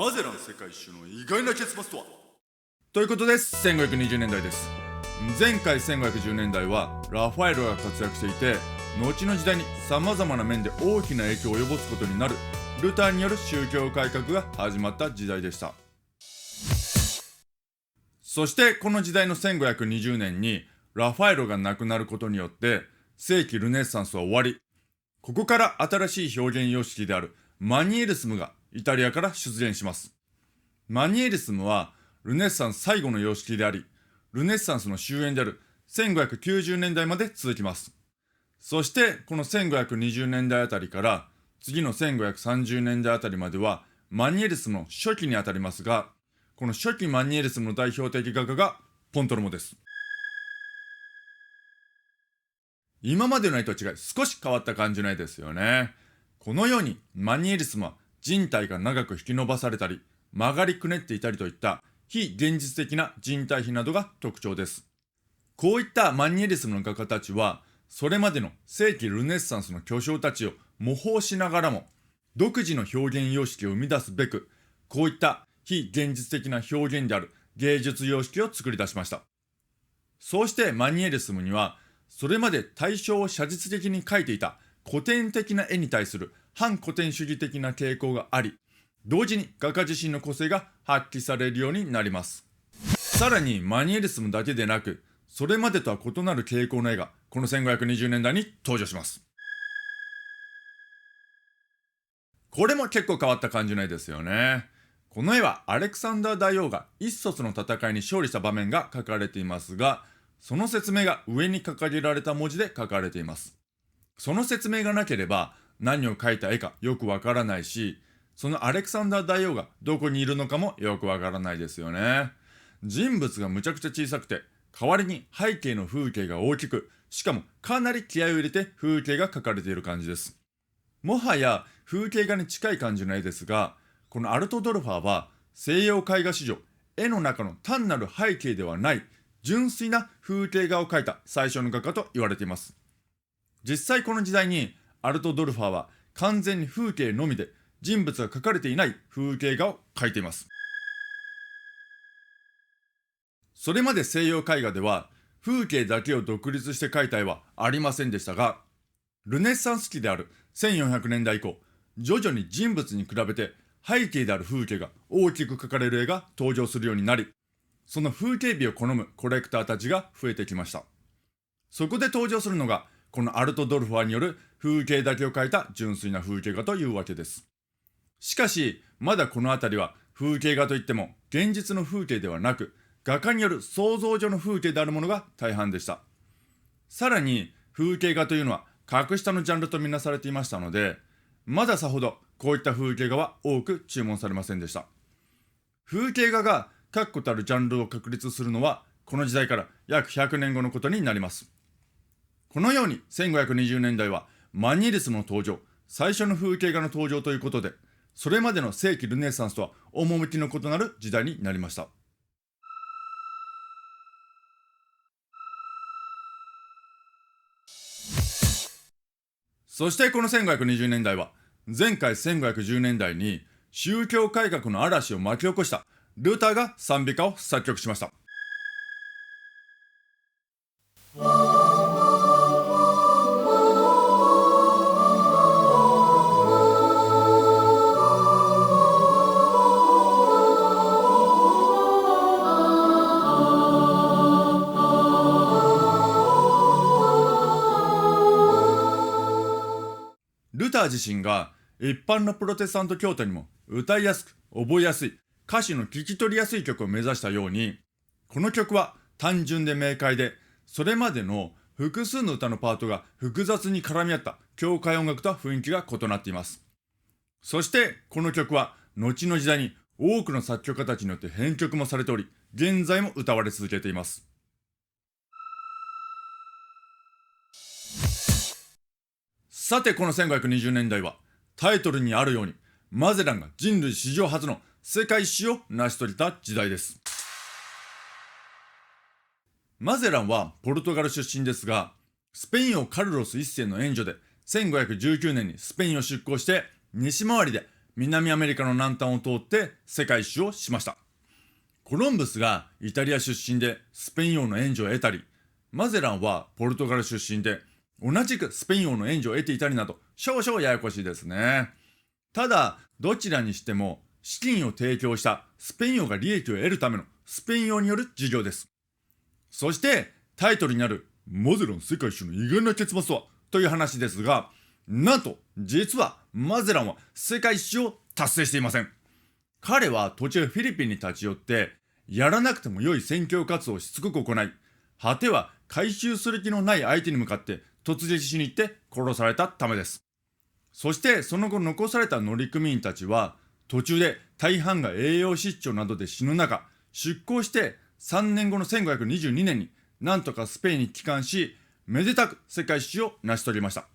マゼラン世界一周の意外な結末とは。ということです。1520年代です。前回1510年代はラファエロが活躍していて、後の時代に様々な面で大きな影響を及ぼすことになるルターによる宗教改革が始まった時代でした。そしてこの時代の1520年にラファエロが亡くなることによって世紀ルネッサンスは終わり、ここから新しい表現様式であるマニエリスムがイタリアから出現します。マニエリスムはルネッサンス最後の様式であり、ルネッサンスの終焉である1590年代まで続きます。そしてこの1520年代あたりから次の1530年代あたりまではマニエリスムの初期にあたりますが、この初期マニエリスムの代表的画家がポントロモです。今までの絵と違い少し変わった感じの絵ですよね。このようにマニエリスムは人体が長く引き伸ばされたり曲がりくねっていたりといった非現実的な人体比などが特徴です。こういったマニエリスムの画家たちはそれまでの世紀ルネッサンスの巨匠たちを模倣しながらも独自の表現様式を生み出すべく、こういった非現実的な表現である芸術様式を作り出しました。そうしてマニエリスムにはそれまで対象を写実的に描いていた古典的な絵に対する反古典主義的な傾向があり、同時に画家自身の個性が発揮されるようになります。さらにマニエリスムだけでなく、それまでとは異なる傾向の絵がこの1520年代に登場します。これも結構変わった感じの絵ですよね。この絵はアレクサンダー大王がイッソスの戦いに勝利した場面が描かれていますが、その説明が上に掲げられた文字で書かれています。その説明がなければ何を描いた絵かよくわからないし、そのアレクサンダー大王がどこにいるのかもよくわからないですよね。人物がむちゃくちゃ小さくて、代わりに背景の風景が大きく、しかもかなり気合を入れて風景が描かれている感じです。もはや風景画に近い感じの絵ですが、このアルトドルファーは西洋絵画史上、絵の中の単なる背景ではない純粋な風景画を描いた最初の画家と言われています。実際この時代にアルトドルファーは完全に風景のみで人物が描かれていない風景画を描いています。それまで西洋絵画では風景だけを独立して描いた絵はありませんでしたが、ルネッサンス期である1400年代以降、徐々に人物に比べて背景である風景が大きく描かれる絵が登場するようになり、その風景美を好むコレクターたちが増えてきました。そこで登場するのがこのアルトドルファーによる風景だけを描いた純粋な風景画というわけです。しかしまだこの辺りは風景画といっても現実の風景ではなく、画家による想像上の風景であるものが大半でした。さらに風景画というのは格下のジャンルとみなされていましたので、まださほどこういった風景画は多く注文されませんでした。風景画が確固たるジャンルを確立するのはこの時代から約100年後のことになります。このように1520年代はマニエリスムの登場、最初の風景画の登場ということで、それまでの世紀ルネッサンスとは趣の異なる時代になりました。そしてこの1520年代は前回1510年代に宗教改革の嵐を巻き起こしたルターが賛美歌を作曲しました。ルター自身が一般のプロテスタント教徒にも歌いやすく覚えやすい歌詞の聞き取りやすい曲を目指したように、この曲は単純で明快で、それまでの複数の歌のパートが複雑に絡み合った教会音楽とは雰囲気が異なっています。そしてこの曲は後の時代に多くの作曲家たちによって編曲もされており、現在も歌われ続けています。さてこの1520年代はタイトルにあるようにマゼランが人類史上初の世界史を成し遂げた時代です。マゼランはポルトガル出身ですが、スペイン王カルロス1世の援助で1519年にスペインを出港して西回りで南アメリカの南端を通って世界一周をしました。コロンブスがイタリア出身でスペイン王の援助を得たり、マゼランはポルトガル出身で同じくスペイン王の援助を得ていたりなど、少々ややこしいですね。ただ、どちらにしても資金を提供したスペイン王が利益を得るためのスペイン王による事業です。そしてタイトルになるマゼラン世界一周の意外な結末とはという話ですが、なんと実はマゼランは世界一周を達成していません。彼は途中フィリピンに立ち寄ってやらなくても良い宣教活動をしつこく行い、果ては回収する気のない相手に向かって突撃しに行って殺されたためです。そしてその後残された乗組員たちは途中で大半が栄養失調などで死ぬ中、出港して3年後の1522年になんとかスペインに帰還し、めでたく世界一周を成し遂げました。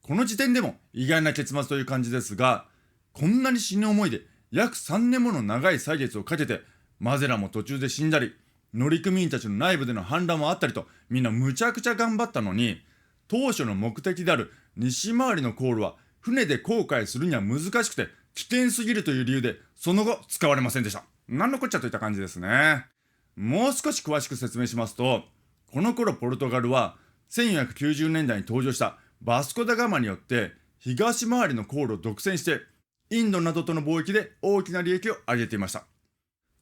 この時点でも意外な結末という感じですが、こんなに死ぬ思いで約3年もの長い歳月をかけてマゼランも途中で死んだり、乗組員たちの内部での反乱もあったりと、みんなむちゃくちゃ頑張ったのに、当初の目的である西回りの航路は船で航海するには難しくて危険すぎるという理由でその後使われませんでした。なんのこっちゃといった感じですね。もう少し詳しく説明しますと、この頃ポルトガルは1490年代に登場したバスコ・ダ・ガマによって東回りの航路を独占してインドなどとの貿易で大きな利益を上げていました。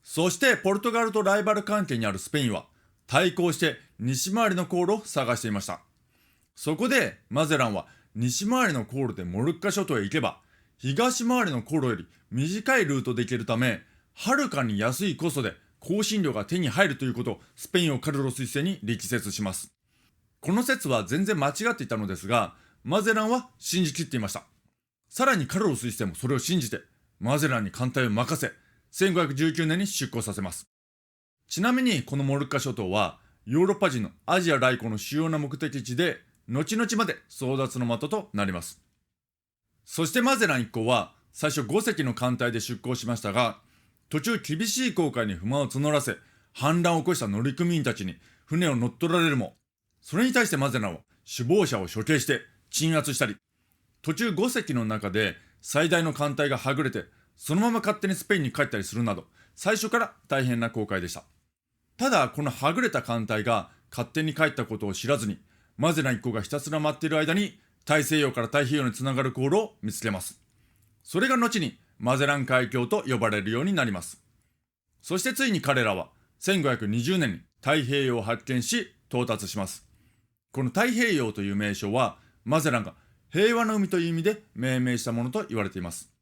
そしてポルトガルとライバル関係にあるスペインは対抗して西回りの航路を探していました。そこでマゼランは西回りの航路でモルッカ諸島へ行けば東回りの航路より短いルートで行けるため、はるかに安いコストで香辛料が手に入るということをスペイン王カルロス一世に力説します。この説は全然間違っていたのですが、マゼランは信じきっていました。さらにカルロス一世もそれを信じてマゼランに艦隊を任せ、1519年に出港させます。ちなみにこのモルッカ諸島はヨーロッパ人のアジア来航の主要な目的地で、後々まで争奪の的となります。そしてマゼラン一行は最初5隻の艦隊で出港しましたが、途中厳しい航海に不満を募らせ、反乱を起こした乗組員たちに船を乗っ取られるも、それに対してマゼランは首謀者を処刑して鎮圧したり、途中5隻の中で最大の艦隊がはぐれてそのまま勝手にスペインに帰ったりするなど、最初から大変な航海でした。ただこのはぐれた艦隊が勝手に帰ったことを知らずに、マゼラン一行がひたすら待っている間に大西洋から太平洋につながる航路を見つけます。それが後にマゼラン海峡と呼ばれるようになります。そしてついに彼らは1520年に太平洋を発見し到達します。この太平洋という名称はマゼランが平和の海という意味で命名したものと言われています。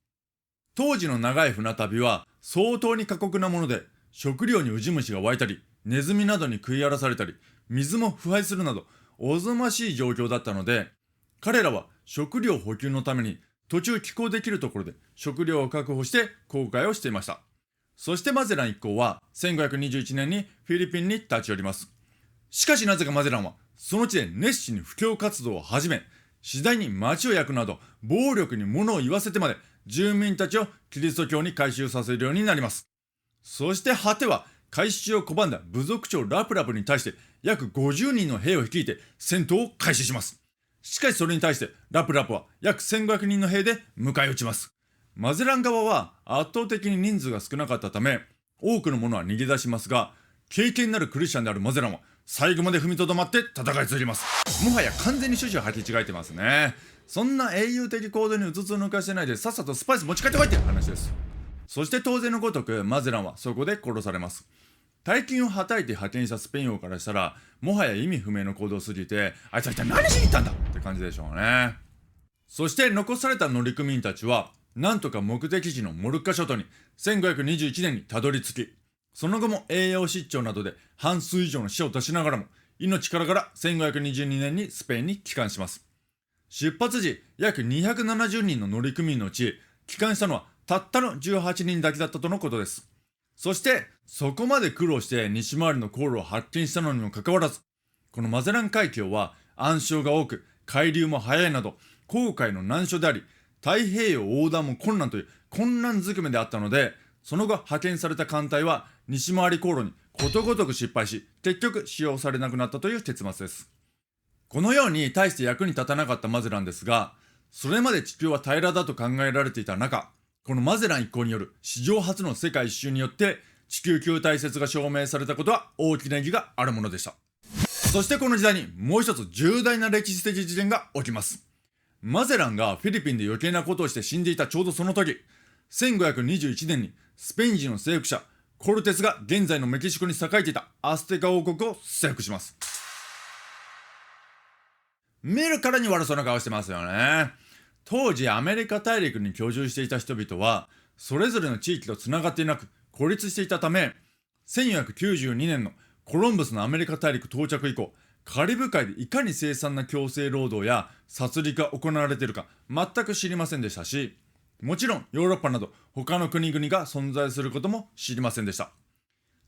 当時の長い船旅は相当に過酷なもので、食料にウジ虫が湧いたり、ネズミなどに食い荒らされたり、水も腐敗するなどおぞましい状況だったので、彼らは食料補給のために途中寄港できるところで食料を確保して航海をしていました。そしてマゼラン一行は1521年にフィリピンに立ち寄ります。しかしなぜかマゼランはその地で熱心に布教活動を始め、次第に町を焼くなど暴力に物を言わせてまで住民たちをキリスト教に改宗させるようになります。そして果ては改宗を拒んだ部族長ラプラプに対して約50人の兵を率いて戦闘を開始します。しかしそれに対してラプラプは約1500人の兵で迎え撃ちます。マゼラン側は圧倒的に人数が少なかったため、多くの者は逃げ出しますが、経験なるクリスチャンであるマゼランは最後まで踏みとどまって戦い続けます。もはや完全に趣旨を履き違えてますね。そんな英雄的行動にうつつを抜かしてないで、さっさとスパイス持ち帰ってこいって話です。そして当然のごとくマゼランはそこで殺されます。大金をはたいて派遣したスペイン王からしたら、もはや意味不明の行動すぎて、あいつは一体何しに行ったんだって感じでしょうね。そして残された乗組員たちはなんとか目的地のモルッカ諸島に1521年にたどり着き、その後も栄養失調などで半数以上の死を出しながらも、命からがら1522年にスペインに帰還します。出発時約270人の乗組員のうち、帰還したのはたったの18人だけだったとのことです。そしてそこまで苦労して西回りの航路を発見したのにもかかわらず、このマゼラン海峡は暗礁が多く海流も速いなど航海の難所であり、太平洋横断も困難という困難ずくめであったので、その後派遣された艦隊は西回り航路にことごとく失敗し、結局使用されなくなったという結末です。このように大して役に立たなかったマゼランですが、それまで地球は平らだと考えられていた中、このマゼラン一行による史上初の世界一周によって地球球体説が証明されたことは大きな意義があるものでした。そしてこの時代にもう一つ重大な歴史的事件が起きます。マゼランがフィリピンで余計なことをして死んでいたちょうどその時、1521年にスペイン人の征服者コルテスが現在のメキシコに栄えていたアステカ王国を征服します。見るからに悪そうな顔してますよね。当時アメリカ大陸に居住していた人々はそれぞれの地域とつながっていなく孤立していたため、1492年のコロンブスのアメリカ大陸到着以降、カリブ海でいかに凄惨な強制労働や殺戮が行われているか全く知りませんでしたし、もちろんヨーロッパなど他の国々が存在することも知りませんでした。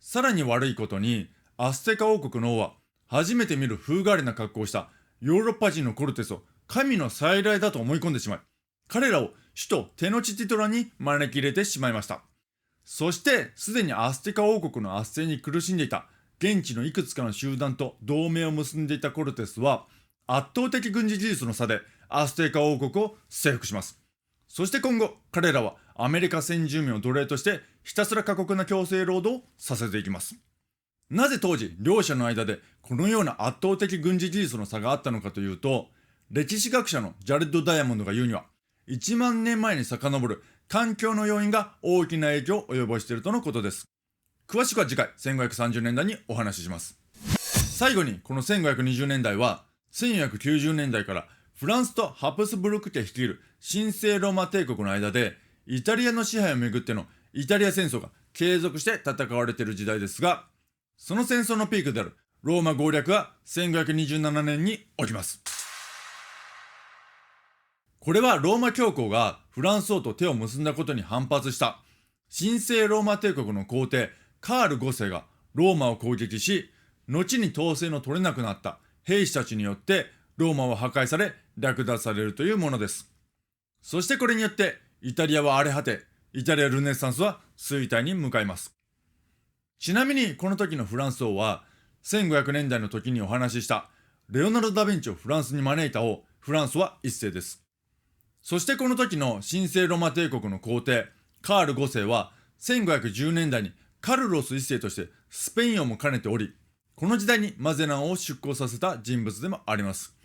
さらに悪いことに、アステカ王国の王は初めて見る風変わりな格好をしたヨーロッパ人のコルテスを神の再来だと思い込んでしまい、彼らを首都テノチティトラに招き入れてしまいました。そしてすでにアステカ王国の圧政に苦しんでいた現地のいくつかの集団と同盟を結んでいたコルテスは圧倒的軍事技術の差でアステカ王国を征服します。そして今後彼らはアメリカ先住民を奴隷としてひたすら過酷な強制労働をさせていきます。なぜ当時両者の間でこのような圧倒的軍事技術の差があったのかというと、歴史学者のジャレッド・ダイヤモンドが言うには1万年前に遡る環境の要因が大きな影響を及ぼしているとのことです。詳しくは次回1530年代にお話しします。最後にこの1520年代は1490年代からフランスとハプスブルク家率いる神聖ローマ帝国の間でイタリアの支配をめぐってのイタリア戦争が継続して戦われている時代ですが、その戦争のピークであるローマ攻略は1527年に起きます。これはローマ教皇がフランス王と手を結んだことに反発した神聖ローマ帝国の皇帝カール5世がローマを攻撃し、後に統制の取れなくなった兵士たちによってローマは破壊され略奪されるというものです。そしてこれによってイタリアは荒れ果て、イタリアルネサンスは衰退に向かいます。ちなみにこの時のフランス王は1500年代の時にお話ししたレオナルド・ダ・ヴィンチをフランスに招いた王フランソワ一世です。そしてこの時の神聖ローマ帝国の皇帝カール5世は1510年代にカルロス一世としてスペインをも兼ねており、この時代にマゼランを出航させた人物でもあります。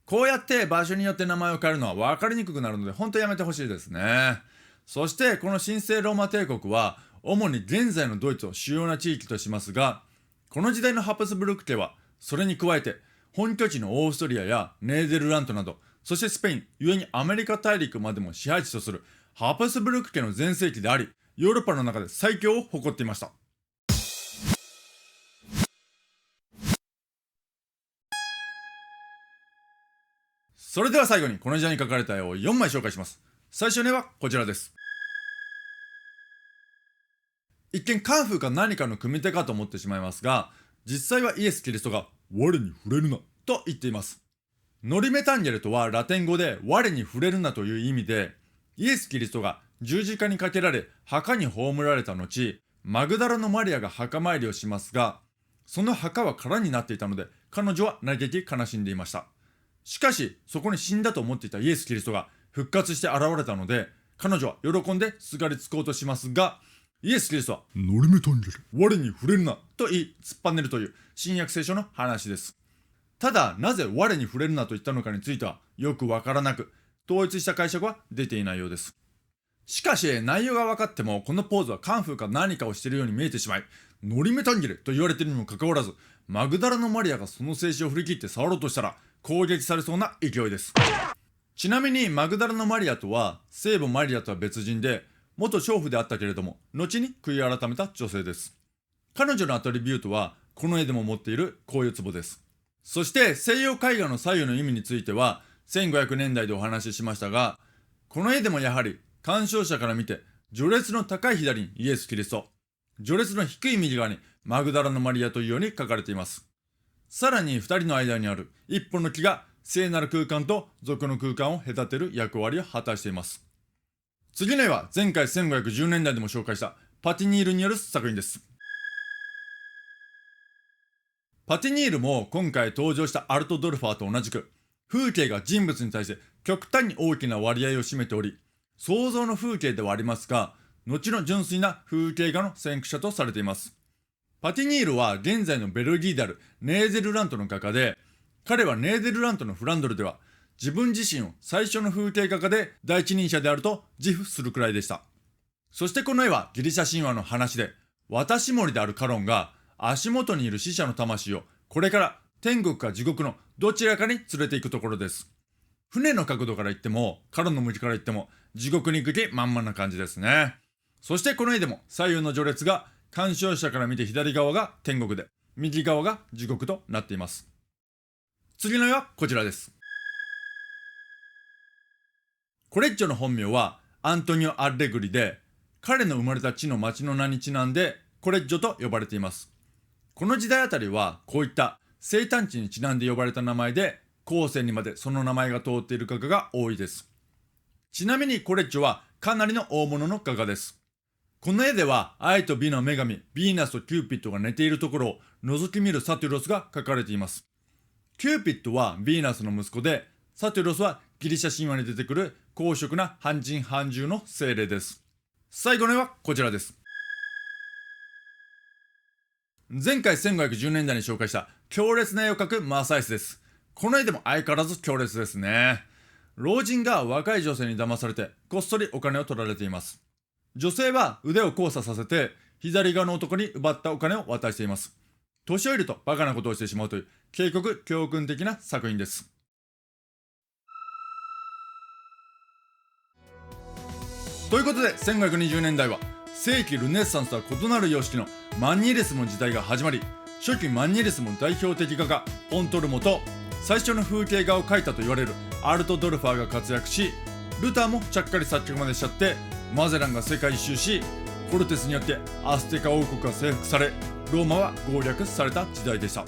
こうやって場所によって名前を変えるのは分かりにくくなるので本当やめてほしいですね。そしてこの神聖ローマ帝国は主に現在のドイツを主要な地域としますが、この時代のハプスブルク家はそれに加えて本拠地のオーストリアやネーデルラントなど、そしてスペイン、故にアメリカ大陸までも支配地とするハプスブルク家の全盛期であり、ヨーロッパの中で最強を誇っていました。それでは最後にこの時代に描かれた絵を4枚紹介します。最初の絵はこちらです。一見カンフーか何かの組み手かと思ってしまいますが、実際はイエス・キリストが我に触れるなと言っています。ノリメタンゲルとはラテン語で我に触れるなという意味で、イエス・キリストが十字架にかけられ墓に葬られた後、マグダラのマリアが墓参りをしますが、その墓は空になっていたので彼女は嘆き悲しんでいました。しかしそこに死んだと思っていたイエス・キリストが復活して現れたので、彼女は喜んですがりつこうとしますが、イエス・キリストはノリメタンゲル我に触れるなと言い突っぱねるという新約聖書の話です。ただなぜ我に触れるなと言ったのかについてはよくわからなく、統一した解釈は出ていないようです。しかし内容が分かってもこのポーズはカンフーか何かをしているように見えてしまい、ノリメタンゲルと言われているにもかかわらず、マグダラのマリアがその静止を振り切って触ろうとしたら攻撃されそうな勢いです。ちなみにマグダラのマリアとは聖母マリアとは別人で、元娼婦であったけれども後に悔い改めた女性です。彼女のアトリビュートはこの絵でも持っているこういう壺です。そして西洋絵画の左右の意味については1500年代でお話ししましたが、この絵でもやはり鑑賞者から見て序列の高い左にイエス・キリスト、序列の低い右側にマグダラのマリアというように書かれています。さらに2人の間にある一本の木が聖なる空間と俗の空間を隔てる役割を果たしています。次の絵は前回1510年代でも紹介したパティニールによる作品です。パティニールも今回登場したアルトドルファーと同じく風景が人物に対して極端に大きな割合を占めており、想像の風景ではありますが、後の純粋な風景画の先駆者とされています。パティニールは現在のベルギーであるネーゼルラントの画家で、彼はネーゼルラントのフランドルでは自分自身を最初の風景画家で第一人者であると自負するくらいでした。そしてこの絵はギリシャ神話の話で、渡し森であるカロンが足元にいる死者の魂をこれから天国か地獄のどちらかに連れて行くところです。船の角度から言っても、カロンの向きから言っても地獄に行く気満々な感じですね。そしてこの絵でも左右の序列が鑑賞者から見て左側が天国で、右側が地獄となっています。次の絵はこちらです。コレッジョの本名はアントニオ・アッレグリで、彼の生まれた地の町の名にちなんでコレッジョと呼ばれています。この時代あたりはこういった生誕地にちなんで呼ばれた名前で、後世にまでその名前が通っている画家が多いです。ちなみにコレッジョはかなりの大物の画家です。この絵では愛と美の女神ヴィーナスとキューピッドが寝ているところを覗き見るサティロスが描かれています。キューピッドはヴィーナスの息子で、サティロスはギリシャ神話に出てくる公職な半人半獣の精霊です。最後の絵はこちらです。前回1510年代に紹介した強烈な絵を描くマーサイスです。この絵でも相変わらず強烈ですね。老人が若い女性に騙されてこっそりお金を取られています。女性は腕を交差させて左側の男に奪ったお金を渡しています。年老いるとバカなことをしてしまうという警告教訓的な作品です。ということで1520年代は世紀ルネッサンスとは異なる様式のマンニエリスムの時代が始まり、初期マンニエリスムの代表的画家ポントルモと最初の風景画を描いたと言われるアルト・ドルファーが活躍し、ルターもちゃっかり作曲までしちゃって、マゼランが世界一周し、コルテスによってアステカ王国が征服され、ローマは攻略された時代でした。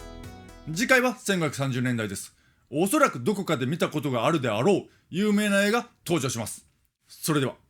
次回は1530年代です。おそらくどこかで見たことがあるであろう有名な映画登場します。それでは。